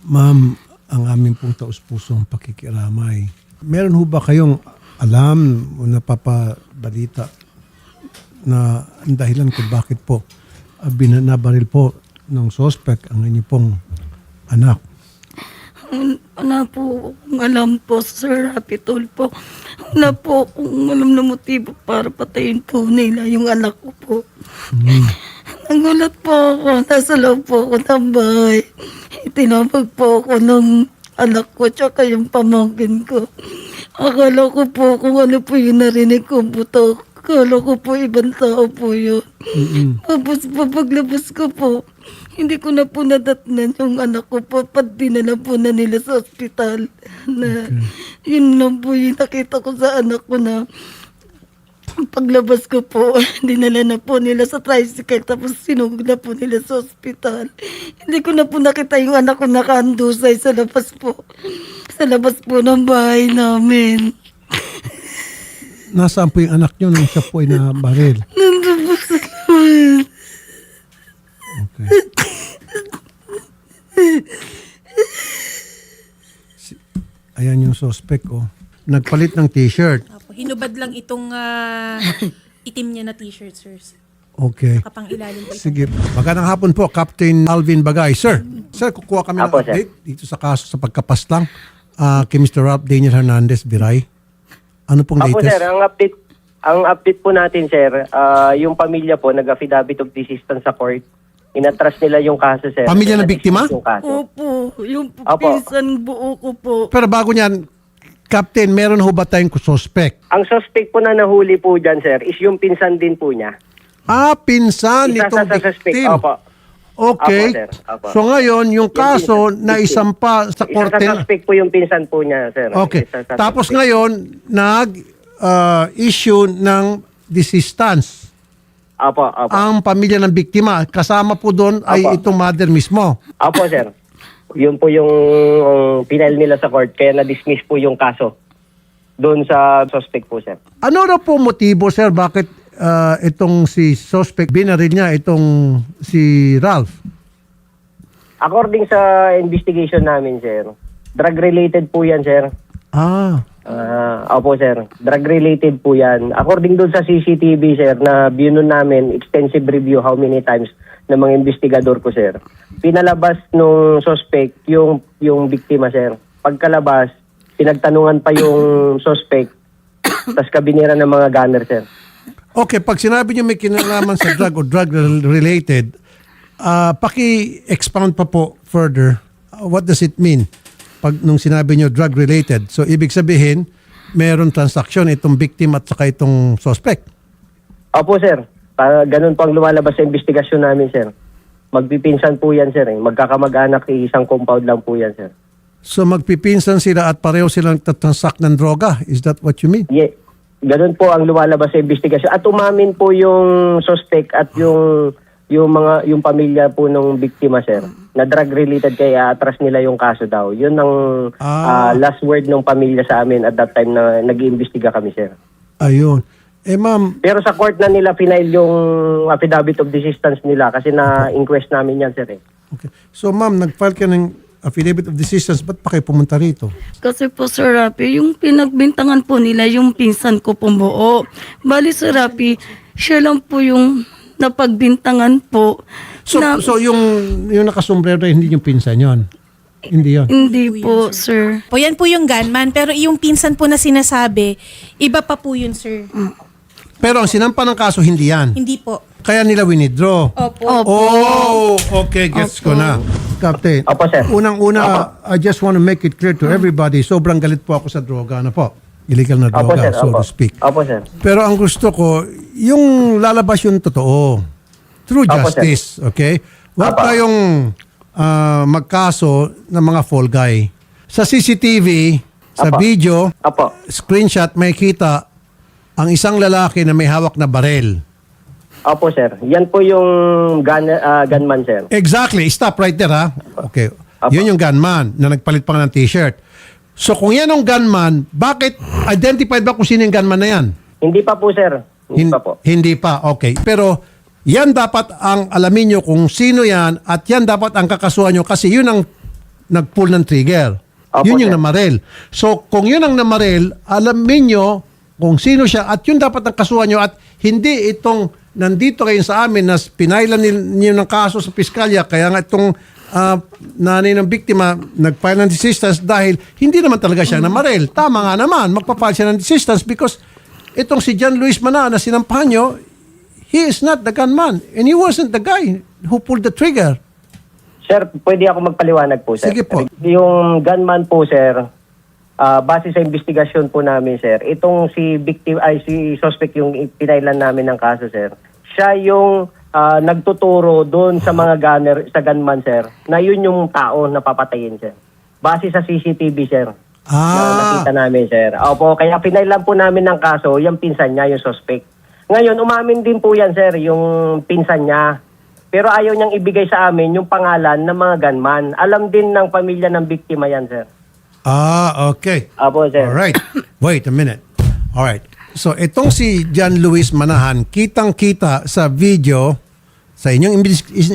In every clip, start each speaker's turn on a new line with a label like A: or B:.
A: Ma'am, ang aming pong taus-pusong pakikiramay. Meron ho ba kayong alam o napapabalita na ang dahilan kung bakit po nabaril po ng suspect ang inyong pong anak?
B: Wala po akong alam po, Sir Rapi Tulfo. Wala po akong alam na motibo para patayin po nila yung anak ko po. Nagulat po ako, nasa loob po ako ng bahay. Tinawag po ako ng anak ko tsaka yung pamangkin ko. Akala ko po kung ano po yung narinig ko buto. Akala ko po ibang tao po yun. Tapos paglabas ko po, hindi ko na po nadatnan yung anak ko po. Dinala po na nila sa ospital. Na, yun lang po yung nakita ko sa anak ko na paglabas ko po, dinala na po nila sa tricycle tapos sinugod na po nila sa ospital. Hindi ko na po nakita yung anak ko nakaandusay sa labas po. Sa labas po ng bahay namin.
A: Nasaan po yung anak nyo nung siya po ay nabaril?
B: Nandun po sa labas.
A: Okay. Ayan yung suspect, oh. Nagpalit ng t-shirt.
C: Apo, hinubad lang itong itim niya na t-shirt, sir.
A: Okay.
C: Kapang ilalim po.
A: Sige. Magandang hapon po, Captain Alvin Bagay. Sir, kukuha kami ng
D: Apo, sir.
A: update dito sa kaso sa pagkapaslang kay Mr. Ralph Daniel Hernandez Biray. Ano pong
D: Apo
A: latest?
D: sir, ang update po natin sir, yung pamilya po nag-affidavit of desistance sa court. Inatras nila yung kaso sir.
A: Pamilya ng biktima?
D: Yung kaso.
B: Opo, yung
D: Opo.
B: pinsan buo ko po.
A: Pero bago niyan, Captain, meron ho ba tayong suspect?
D: Ang suspect po na nahuli po dyan sir is yung pinsan din po niya.
A: Pinsan
D: Isa
A: nitong
D: sa suspect.
A: victim.
D: Opo.
A: Okay.
D: Apo, sir. Apo.
A: So ngayon, yung kaso
D: pinsan,
A: na
D: victim.
A: isampa sa
D: Isa
A: korte.
D: sa suspect po yung pinsan po niya sir.
A: Okay.
D: Isa sa
A: Tapos
D: suspect.
A: ngayon, issue ng desistance
D: Apo.
A: ang pamilya ng biktima. Kasama po doon ay
D: Apo.
A: itong mother mismo.
D: Apo sir. Yun po yung pinal nila sa court kaya na-dismiss po yung kaso doon sa suspect po sir.
A: Ano na po motibo, sir? Bakit itong si suspect binaril niya itong si Ralph?
D: According sa investigation namin sir, drug-related po yan sir. Opo sir, drug-related po yan. According doon sa CCTV sir, na binunon namin, extensive review how many times ng mga investigador ko sir. Pinalabas nung suspect yung biktima sir. Pagkalabas, pinagtanungan pa yung suspect, tas kabinera ng mga gunner sir.
A: Okay, pag sinabi niyo may kinalaman sa drug o drug-related, paki-expound pa po further. What does it mean? Pag nung sinabi niyo drug-related, so ibig sabihin, meron transaksyon itong victim at saka itong suspect.
D: Opo sir, ganun po ang lumalabas sa investigasyon namin sir. Magpipinsan po yan sir. Magkakamag-anak, isang compound lang po yan sir.
A: So magpipinsan sila at pareho silang tatransact ng droga. Is that what you mean?
D: Yeah, ganun po ang lumalabas sa investigasyon. At umamin po yung suspect at yung pamilya po ng biktima sir na drug related kaya atras nila yung kaso daw. Yun ang last word ng pamilya sa amin at that time na nag-iimbestiga kami sir.
A: Ayun. Ma'am,
D: Pero sa court na nila final yung affidavit of desistance nila kasi na-inquest namin yan sir eh.
A: okay. So ma'am, nag-file ka ng affidavit of desistance. Ba't pa kayo pumunta rito?
B: Kasi po, Sir Rapi, yung pinagbintangan po nila, yung pinsan ko pumuo. Bali, Sir Rapi, siya lang po yung napagbintangan po.
A: So, so yung nakasombrero hindi yung pinsan yon. Hindi yon.
B: Hindi po, Sir.
C: Po, yan po yung gunman, pero yung pinsan po na sinasabi, iba pa po yun, sir.
A: Pero ang sinampa ng kaso, hindi yan.
C: Hindi po.
A: Kaya nila winidraw.
C: Opo.
A: Oh, okay. Gets ko na. Captain,
D: Opo, sir.
A: unang-una, I just want to make it clear to everybody, sobrang galit po ako sa droga. Ano po? Illegal na
D: Opo
A: droga,
D: sir,
A: so
D: opo.
A: to speak.
D: Opo sir.
A: Pero ang gusto ko, yung lalabas yung totoo. Through
D: Opo, sir.
A: justice, okay? Huwag
D: Opo.
A: tayong magkaso ng mga fall guy. Sa CCTV, sa
D: Opo.
A: video,
D: Opo.
A: screenshot, may kita ang isang lalaki na may hawak na barel.
D: Opo sir. Yan po yung gunman sir.
A: Exactly. Stop right there, ha? Okay.
D: Opo.
A: Yun yung gunman na nagpalit pa nga ng t-shirt. So kung yan ang gunman, bakit identified ba kung sino yung gunman na yan?
D: Hindi pa po sir. Hindi pa po.
A: Hindi pa, okay. Pero yan dapat ang alamin nyo kung sino yan at yan dapat ang kakasuhan nyo kasi yun ang nag-pull ng trigger.
D: Opo,
A: Yun yung
D: sir.
A: namaril. So, kung yun ang namaril, alam ninyo kung sino siya at yun dapat ang kasuhan nyo at hindi itong nandito kayo sa amin na pinailan niyo ng kaso sa piskalya kaya nga itong nanay ng biktima nag-file ng desistance dahil hindi naman talaga siya namaril. Tama nga naman, magpa-file siya ng desistance because itong si John Luis Mana na sinampahan nyo, he is not the gunman and he wasn't the guy who pulled the trigger.
D: Sir, pwede ako magpaliwanag po, sir.
A: Sige po.
D: Yung gunman po, sir, base sa investigasyon po namin, sir, itong si suspect yung pinailan namin ng kaso, sir. Siya yung nagtuturo doon sa mga gunner, sa gunman, sir, na yun yung tao na papatayin, sir. Base sa CCTV, sir. Na nakita namin, sir. Opo, kaya pinailan po namin ng kaso, yung pinsan niya, yung suspect. Ngayon, umamin din po yan, sir, yung pinsan niya. Pero ayaw niyang ibigay sa amin yung pangalan ng mga gunman. Alam din ng pamilya ng biktima yan, sir.
A: Okay.
D: Opo, sir.
A: Alright. Wait a minute. Alright. So, itong si John Luis Manahan, kitang-kita sa video, sa inyong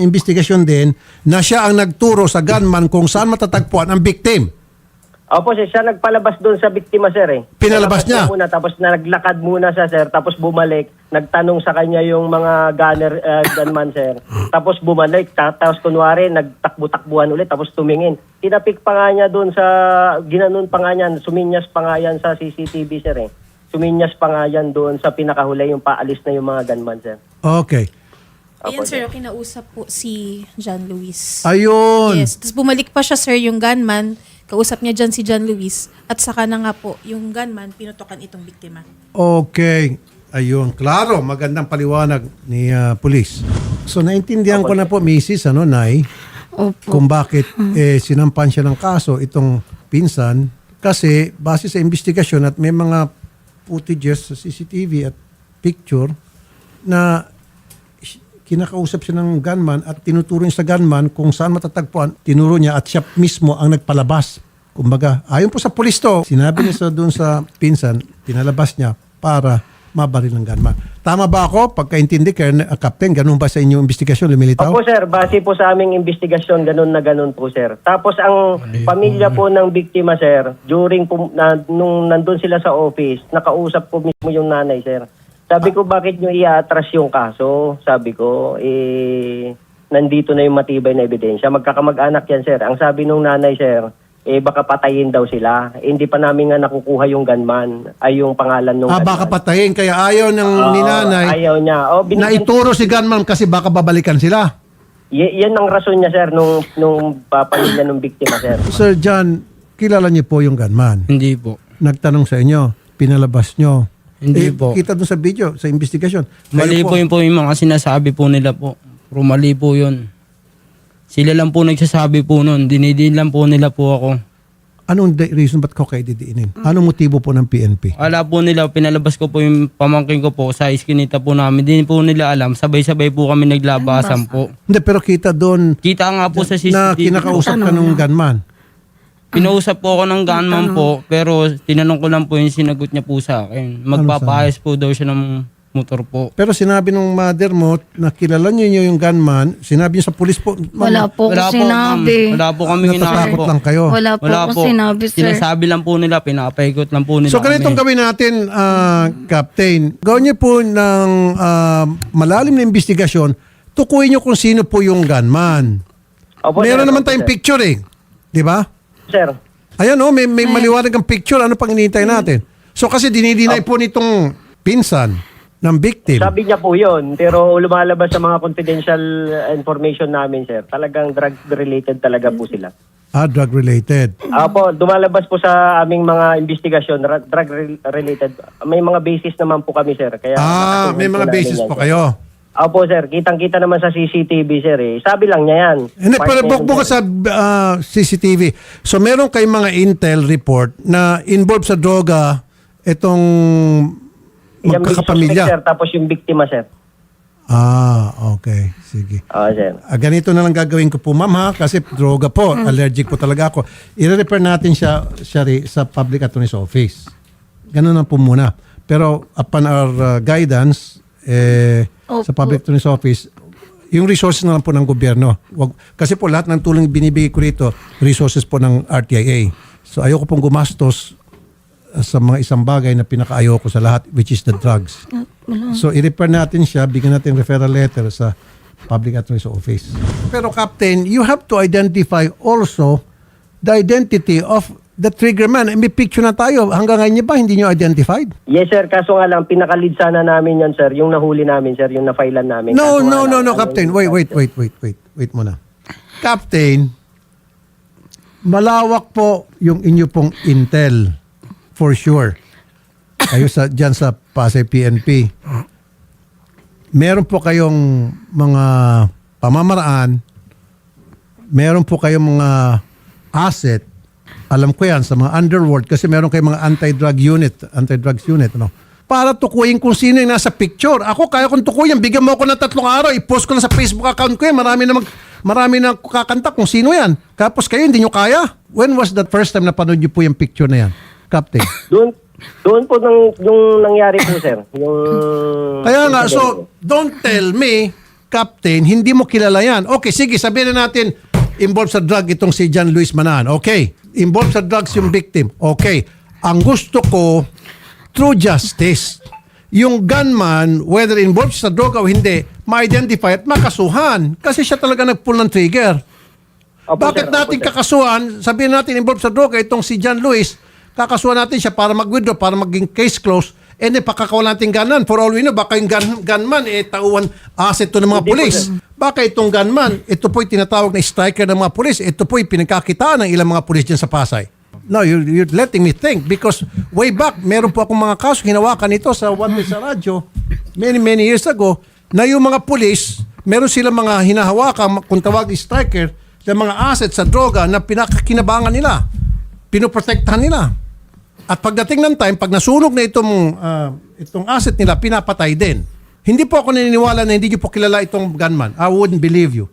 A: investigasyon din, na siya ang nagturo sa gunman kung saan matatagpuan ang victim.
D: Opo, sir. Siya nagpalabas doon sa biktima, sir.
A: Pinalabas niya?
D: Muna, tapos naglakad muna siya, sir. Tapos bumalik. Nagtanong sa kanya yung mga gunman, sir. Tapos bumalik. Tapos kunwari, nagtakbo-takbuhan ulit. Tapos tumingin. Tinapik pa nga niya doon sa, ginanon pa nga niya. Suminyas pa nga yan sa CCTV, sir. Suminyas pa nga yan doon sa pinakahuli yung paalis na yung mga gunman, sir.
A: Okay.
C: Ayan, sir, kinausap po si John Luis.
A: Ayun.
C: Yes. Tapos bumalik pa siya, sir, yung gunman. Kausap niya dyan si John Luis. At saka na nga po, yung gunman, pinutokan itong biktima.
A: Okay. Ayun. Klaro. Magandang paliwanag ni police. So, naintindihan ko na po, Mrs. Nay,
B: Opo.
A: kung bakit sinampan siya ng kaso itong pinsan. Kasi, base sa investigasyon at may mga footages sa CCTV at picture na kinakausap siya ng gunman at tinuturo niya sa gunman kung saan matatagpuan, tinuro niya at siya mismo ang nagpalabas. Kumbaga, ayon po sa pulis to, sinabi niya doon sa pinsan, pinalabas niya para mabaril ng gunman. Tama ba ako? Pagkaintindi, Captain, ganun ba sa inyong investigasyon, lumilitaw?
D: Opo, sir. Base po sa aming investigasyon, ganun na ganun po, sir. Tapos ang pamilya po ng biktima, sir, during po, nung nandun sila sa office, nakausap po mismo yung nanay, sir. Sabi ko, bakit nyo i-atras yung kaso? Sabi ko, nandito na yung matibay na ebidensya. Magkakamag-anak yan, sir. Ang sabi nung nanay, sir, baka patayin daw sila. Hindi pa namin nga nakukuha yung gunman, ay yung pangalan nung gunman.
A: Baka patayin, kaya ayaw ng ninanay
D: Ayaw niya.
A: na ituro si gunman kasi baka babalikan sila.
D: Yan ang rason niya, sir, nung pamilya ng biktima, sir.
A: Sir John, kilala niyo po yung gunman?
E: Hindi po.
A: Nagtanong sa inyo, pinalabas niyo.
E: Hindi po.
A: Kita doon sa video, sa investigasyon.
E: Mali po yung mga sinasabi po nila po. Pero mali po yun. Sila lang po nagsasabi po nun. Dinidin lang po nila po ako.
A: Anong reason ba't ko kayo didiinin? Anong motibo po ng PNP?
E: Wala po nila, pinalabas ko po yung pamangkin ko po sa iskinita po namin. Hindi po nila alam. Sabay-sabay po kami naglabasan po.
A: Hindi, pero kita doon
E: Kita nga po sa
A: na
E: CCTV.
A: kinakausap ka ng gunman.
E: Pinausap po ako ng gunman po, pero tinanong ko lang po yung sinagot niya po sa akin. Magpapaayos po daw siya ng motor po.
A: Pero sinabi ng mother mo na kilala niyo yung gunman, sinabi niyo sa pulis po.
B: Wala po
E: Wala
B: ko
E: po,
B: sinabi.
E: ma'am. Wala po kami
A: Natatakot lang kayo.
B: Wala po ko sinabi, sir.
E: Sinasabi lang po nila, pinapaikot lang po nila
A: So ganitong
E: kami.
A: gawin natin, Captain. Gawin niyo po ng malalim na investigasyon, tukuyin niyo kung sino po yung gunman.
D: Opo,
A: Meron
D: sir.
A: naman
D: Opo,
A: tayong
D: sir.
A: picture eh. Di ba?
D: Sir.
A: Ayan may maliwanag ang picture. Ano pang hinihintay natin? So kasi dinidinay po nitong pinsan ng victim.
D: Sabi niya po yun, pero lumalabas sa mga confidential information namin, sir. Talagang drug-related talaga po sila.
A: Drug-related.
D: Opo, dumalabas po sa aming mga investigasyon, drug-related. May mga basis naman po kami, sir. Kaya
A: May mga basis po kayo.
D: Opo, sir. Kitang-kita naman sa CCTV, sir. Sabi lang niya yan.
A: Hindi, pero
D: Partner,
A: bukas sa CCTV. So meron kayong mga intel report na involved sa droga itong
D: yung
A: magkakapamilya.
D: suspect, sir, tapos yung biktima, sir.
A: Okay. Sige.
D: Oo, sir.
A: Ganito na lang gagawin ko po, ma'am, ha? Kasi droga po. Allergic po talaga ako. I-refer natin siya sa Public Attorney's Office. Ganun lang po muna. Pero upon our guidance, sa
B: Opo.
A: Public Attorney's Office, Yung resources na lang po ng gobyerno. Kasi po lahat ng tulong binibigay ko rito, resources po ng RTIA. So ayoko pong gumastos sa mga isang bagay na pinakaayoko sa lahat, which is the drugs. So i-refer natin siya, bigyan natin referral letter sa Public Attorney's Office. Pero Captain, you have to identify also the identity of the trigger man. May picture na tayo. Hanggang ngayon niya ba hindi niyo identified?
D: Yes, sir. Kaso nga lang, pinaka-lead sana namin yan, sir. Yung nahuli namin, sir. Yung na-filean namin.
A: No,
D: Kaso
A: no,
D: nga
A: no,
D: lang,
A: no, Captain. Wait muna. Captain, malawak po yung inyo pong intel. For sure. Kayo dyan sa Pasay PNP. Meron po kayong mga pamamaraan. Meron po kayong mga asset. Alam ko yan sa mga underworld kasi meron kayong mga anti-drugs unit, ano? Para tukuyin kung sino yung nasa picture. Ako, kaya kong tukuyin. Bigyan mo ako ng 3 araw. I-post ko na sa Facebook account ko yan. Marami na kakanta kung sino yan. Tapos kayo, hindi nyo kaya. When was the first time na panood nyo po yung picture na yan, Captain?
D: Doon po yung nangyari po, sir. Yung...
A: Kaya nga, so, don't tell me, Captain, hindi mo kilala yan. Okay, sige, sabihin na natin, involved sa drug itong si John Luis Manahan. Okay. Involved sa drugs yung victim. Okay. Ang gusto ko, true justice. Yung gunman, whether involved sa droga o hindi, ma-identify at makasuhan. Kasi siya talaga nag-pull ng trigger.
D: Opo,
A: Bakit
D: sir,
A: natin
D: opo, sir.
A: kakasuhan, sabihin natin involved sa droga itong si John Luis, kakasuhan natin siya para mag-withdraw, para maging case close, and then pakakawalan natin gunman. For all we know, baka yung gunman, tauhan asset to ng mga
D: Hindi po,
A: pulis.
D: sir.
A: Baka itong gunman, ito po'y tinatawag na striker ng mga pulis. Ito po'y pinagkakitaan ng ilang mga pulis dyan sa Pasay. No, you're letting me think because way back, meron po akong mga kaso, hinawakan ito sa One Way sa radyo many years ago, na yung mga pulis, meron silang mga hinahawakan, kung tawag striker, ng mga assets sa droga na pinakakinabangan nila. Pinoprotektahan nila. At pagdating ng time, pag nasunog na itong asset nila, pinapatay din. Hindi po ako naniniwala na hindi niyo po kilala itong gunman. I wouldn't believe you.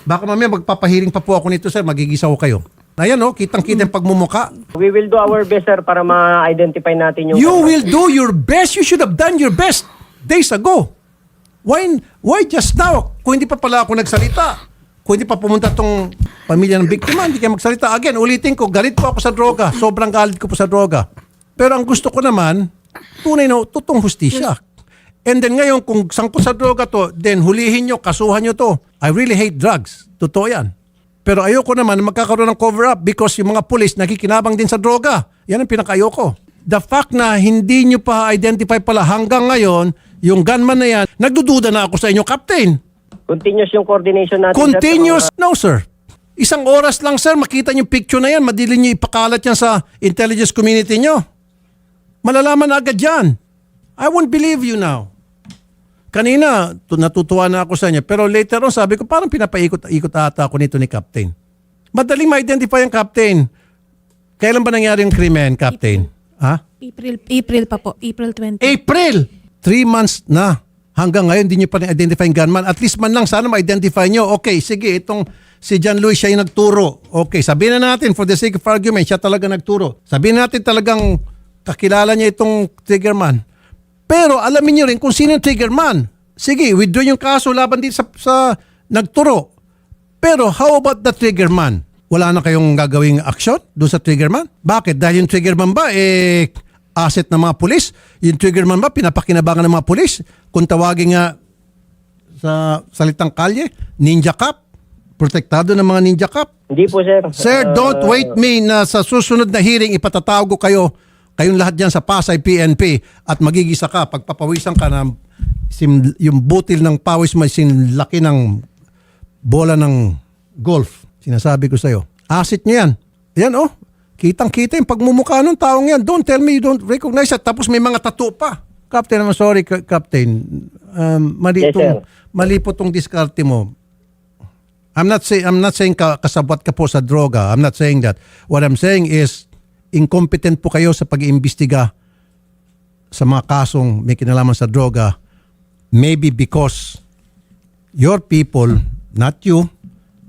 A: Baka mamaya magpapahiring pa po ako nito, sir. Magigisa ko kayo. Ayan, kitang-kita yung pagmumuka.
D: We will do our best, sir, para ma-identify natin yung...
A: You will do your best. You should have done your best days ago. Why just now? Kung hindi pa pala ako nagsalita. Kung hindi pa pumunta tong pamilya ng biktima, hindi kayo magsalita. Again, ulitin ko, galit po ako sa droga. Sobrang galit ko po sa droga. Pero ang gusto ko naman, tunay na tutong hustisya. And then ngayon, kung sangkot sa droga to, then hulihin nyo, kasuhan nyo to. I really hate drugs. Totoo yan. Pero ayoko naman na magkakaroon ng cover-up because yung mga pulis nakikinabang din sa droga. Yan ang pinakayoko. The fact na hindi nyo pa identify pala hanggang ngayon, yung gunman na yan, nagdududa na ako sa inyo, Captain.
D: Continuous yung coordination natin,
A: Continuous?
D: sir.
A: No, sir. Isang oras lang, sir, makita yung picture na yan, madili nyo ipakalat yan sa intelligence community nyo. Malalaman na agad yan. I won't believe you now. Kanina, natutuwa na ako sa inyo. Pero later on, sabi ko, parang pinapaikot-ikot ata ako nito ni Captain. Madaling ma-identify ang Captain. Kailan ba nangyari yung krimen, Captain? Ha?
C: April pa po. April 20.
A: April! 3 months na. Hanggang ngayon, hindi nyo pa na-identify yung gunman. At least man lang, sana ma-identify nyo. Okay, sige, itong si John Luis, siya yung nagturo. Okay, sabihin na natin, for the sake of argument, siya talaga nagturo. Sabihin natin talagang kakilala niya itong triggerman. Pero alamin nyo rin kung sino yung triggerman. Sige, withdraw yung kaso laban din sa nagturo. Pero how about the triggerman? Wala na kayong gagawing action doon sa triggerman? Bakit? Dahil yung triggerman ba, asset ng mga pulis? Yung triggerman ba, pinapakinabangan ng mga pulis? Kung tawagin nga sa salitang kalye, ninja cop? Protektado ng mga ninja cop?
D: Hindi po, sir.
A: Sir, don't wait me na sa susunod na hearing, ipatatawag ko kayong lahat dyan sa Pasay PNP at magigisa ka, pagpapawisan ka na yung butil ng pawis mo, laki ng bola ng golf. Sinasabi ko sa'yo. Asset nyo yan. Yan kitang-kita yung pagmumukha ng taong yan. Don't tell me you don't recognize it. Tapos may mga tattoo pa. Captain, I'm sorry, Captain. Mali po tong diskarte mo. I'm not saying kasabwat ka po sa droga. I'm not saying that. What I'm saying is incompetent po kayo sa pag-iimbestiga sa mga kasong may kinalaman sa droga. Maybe because your people, not you,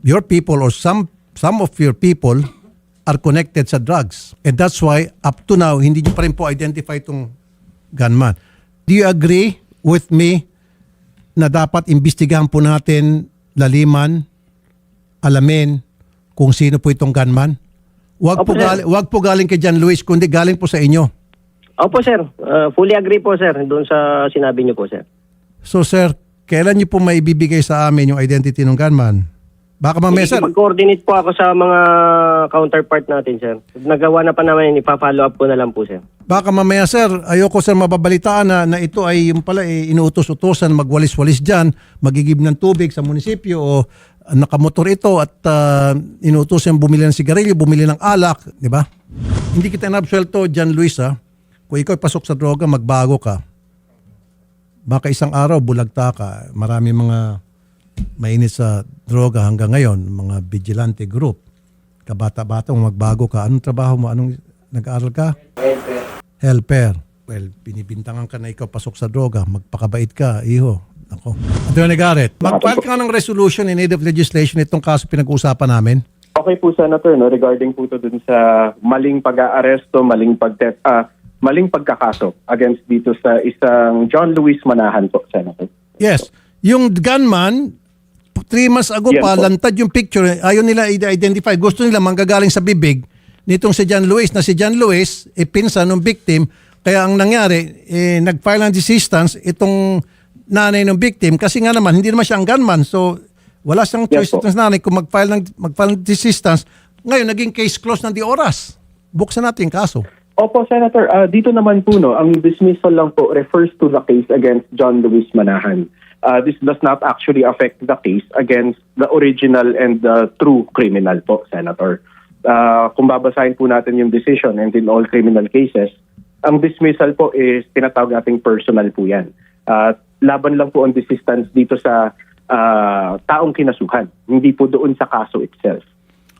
A: your people or some of your people are connected sa drugs. And that's why up to now, hindi nyo pa rin po identify itong gunman. Do you agree with me na dapat imbestigahan po natin, laliman, alamin kung sino po itong gunman? Wag po,
D: Opo, sir.
A: wag po galing kay John Luis, kundi galing po sa inyo.
D: Opo, sir. Fully agree po, sir, doon sa sinabi niyo po, sir.
A: So sir, kailan niyo po maibibigay sa amin yung identity ng gunman? Baka mamaya sir,
D: Mag-coordinate po ako sa mga counterpart natin, sir. Nagawa na pa naman, ipa-follow up ko na lang po, sir.
A: baka mamaya sir, ayoko sir mababalitaan na ito ay yung pala inuutos-utosan magwalis-walis dyan, magigib ng tubig sa munisipyo o nakamotor ito at inuutosan bumili ng sigarilyo, bumili ng alak, di ba? Hindi kita inabsuelto, John Luis ha. Kung ikaw ay pasok sa droga, magbago ka. Baka isang araw bulagta ka. Marami mga mainit sa droga hanggang ngayon, mga vigilante group. Kabata-bata mo magbago ka. Anong trabaho mo? Anong nag-aaral ka? Helper. Well, binibintangan ka na ikaw pasok sa droga. Magpakabait ka, iho. Ako. Attorney Garrett, mag-file ka ng resolution in aid of legislation itong kaso pinag-uusapan namin.
F: Okay po, Senator, no, regarding po to dun sa maling pag-aaresto, maling pagkakaso against dito sa isang John Luis Manahan po, Senator.
A: Yes. Yung gunman, 3 months ago
F: Yes,
A: pa,
F: po.
A: lantad yung picture. Ayaw nila i-identify. Gusto nila manggagaling sa bibig nitong si John Luis. Na si John Luis, pinsan ng victim. Kaya ang nangyari, nag-file ng desistance itong nanay ng victim. Kasi nga naman, hindi naman siya ang gunman. So, wala siyang choice
F: Yes, po.
A: itong nanay kung mag-file ng desistance. Ngayon, naging case closed ng di oras. Buksan natin yung kaso.
F: Opo, Senator, dito naman po, no, ang dismissal lang po refers to the case against John Luis Manahan. This does not actually affect the case against the original and the true criminal po, Senator. Kung babasahin po natin yung decision and in all criminal cases, ang dismissal po is tinatawag nating personal po yan. Laban lang po ang desistance dito sa taong kinasuhan, hindi po doon sa kaso itself.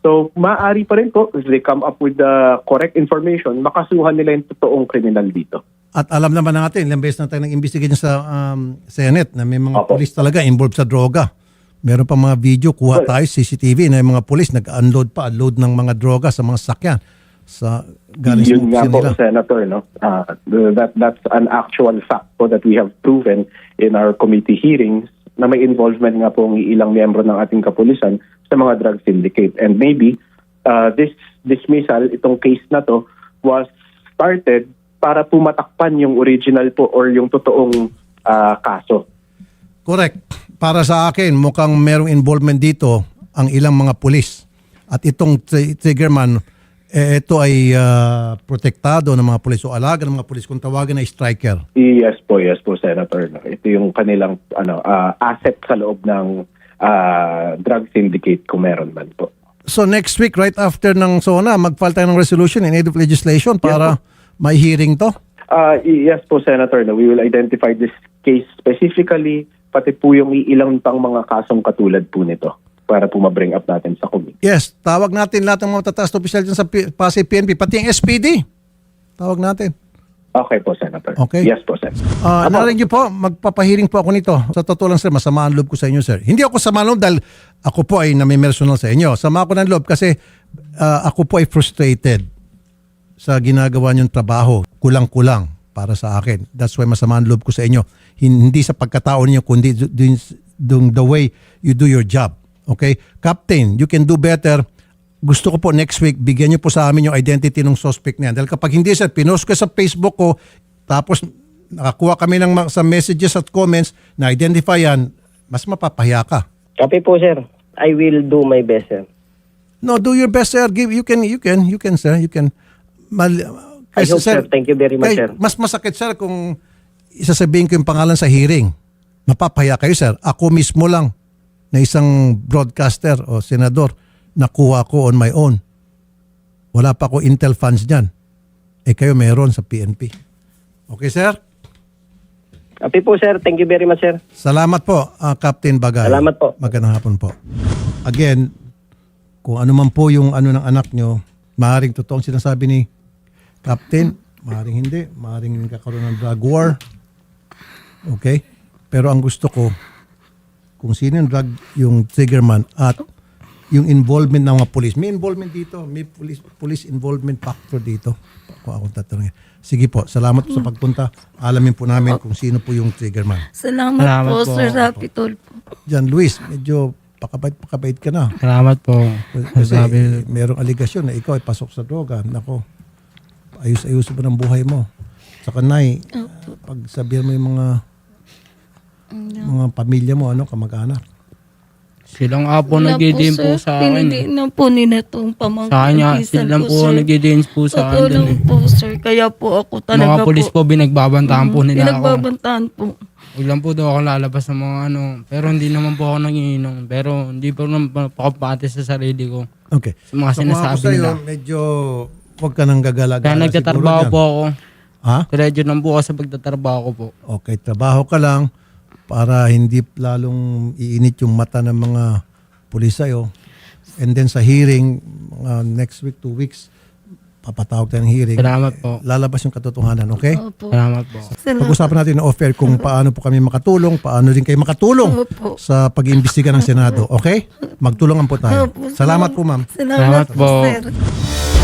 F: So, maaari pa rin po, if they come up with the correct information, makasuhan nila yung totoong criminal dito.
A: At alam naman natin, ilang beses na tayo nag-investigate sa Senate na may mga
F: Opo.
A: pulis talaga involved sa droga. Meron pa mga video, kuha tayo, CCTV, na yung mga pulis nag-unload ng mga droga sa mga sakyan sa galing sa
F: Yun nga
A: opisina
F: po,
A: nila.
F: Senator, no? That's an actual fact po that we have proven in our committee hearings na may involvement nga po ng ilang miyembro ng ating kapulisan sa mga drug syndicate. And maybe this dismissal, itong case na to, was started para pumatakpan yung original po or yung totoong kaso.
A: Correct. Para sa akin, mukhang merong involvement dito ang ilang mga pulis. At itong triggerman, ito ay protektado ng mga pulis o alaga ng mga pulis kung tawagan na striker.
F: Yes po, Senator. Ito yung kanilang asset sa loob ng drug syndicate kung meron man po.
A: So next week, right after ng SONA, mag-file tayo ng resolution in aid of legislation para may hearing to?
F: Yes po, Senator. No, we will identify this case specifically, pati po yung ilang pang mga kasong katulad po nito para po ma-bring up natin sa committee.
A: Yes, tawag natin lahat ng mga tataas na opisyal dyan sa Pasay PNP, pati yung SPD. Tawag natin.
F: Okay po, Senator.
A: Okay.
F: Yes po, Senator.
A: Narinig niyo po, magpapahiring po ako nito. Sa totoo lang sir, masama ang loob ko sa inyo sir. Hindi ako sama ng loob dahil ako po ay namimersonal sa inyo. Sama ako ng loob kasi ako po ay frustrated sa ginagawa niyong trabaho. Kulang-kulang para sa akin. That's why masama ang loob ko sa inyo. Hindi sa pagkatao niyo, kundi doing the way you do your job. Okay? Captain, you can do better. Gusto ko po next week, bigyan niyo po sa amin yung identity ng suspect na yan. Dahil kapag hindi sir, pinost ko sa Facebook ko, tapos nakakuha kami ng sa messages at comments na identify yan, mas mapapahiya ka.
D: Copy po, sir. I will do my best, sir.
A: No, do your best sir. You can sir. You can.
D: I hope, sir. Thank you very much, sir.
A: Mas masakit sir kung isasabihin ko yung pangalan sa hearing. Mapapahiya kayo sir. Ako mismo lang na isang broadcaster o senador nakuha ko on my own. Wala pa ako Intel funds dyan. Kayo meron sa PNP. Okay sir?
D: Copy po, sir. Thank you very much, sir.
A: Salamat po, Captain Bagay.
D: Salamat po.
A: Magandang hapon po. Again, kung ano man po yung ano ng anak nyo, maaaring totoong sinasabi ni Captain, maaaring hindi, maaaring kakaroon ng drug war. Okay? Pero ang gusto ko, kung sino yung triggerman at yung involvement ng mga police. May involvement dito. May police involvement factor dito. Kung akong tatanungin. Sige po, salamat po sa pagpunta. Alamin po namin kung sino po yung trigger man.
B: Salamat,
E: Salamat
B: po,
E: po.
B: Sir Rapi Tulfo.
A: Jan Luis, medyo pakabait ka na.
E: Salamat po.
A: Kasi merong aligasyon na ikaw ay pasok sa droga. Nako, ayos-ayos mo ng buhay mo. Sa kanay, pag sabihan mo yung mga pamilya mo, kamag-anak.
E: Silang po
B: Wala
E: nagdidim po
B: sir.
E: sa akin.
B: Hindi na po nila itong pamangkin.
E: Sa kanya,
B: Pinsan
E: silang
B: ko,
E: po
B: sir.
E: nagdidim po sa akin.
B: Totoo
E: dun
B: lang po, sir. Kaya po ako talaga
E: Mga polis po, binagbabantaan po nila ako.
B: Pinagbabantaan po.
E: Huwag lang po daw ako lalabas sa mga Pero hindi naman po ako nangiinom. Pero hindi po naman po ako pati sa sarili ko.
A: Okay.
E: Sa mga
A: So, kung ako
E: sinasabi
A: sa'yo,
E: nila.
A: medyo huwag ka nang gagala-gala.
E: Kaya nagtatrabaho
A: siguro
E: po
A: dyan.
E: ako.
A: Ha?
E: Diretso lang po ako sa pagtatrabaho ko po.
A: Okay, trabaho ka lang para hindi lalong iinit yung mata ng mga pulis sa'yo. And then sa hearing, next week, 2 weeks, papatawag tayo ng hearing.
E: Salamat po.
A: Lalabas yung katotohanan, okay?
B: Opo.
E: Salamat po.
A: Pag-usapan natin na offer kung paano po kami makatulong, paano rin kayo makatulong
B: Opo.
A: sa pag-iimbestiga ng Senado, okay? Magtulungan po tayo.
B: Opo.
A: Salamat po, ma'am.
B: Salamat
E: Salamat po.
B: po, sir.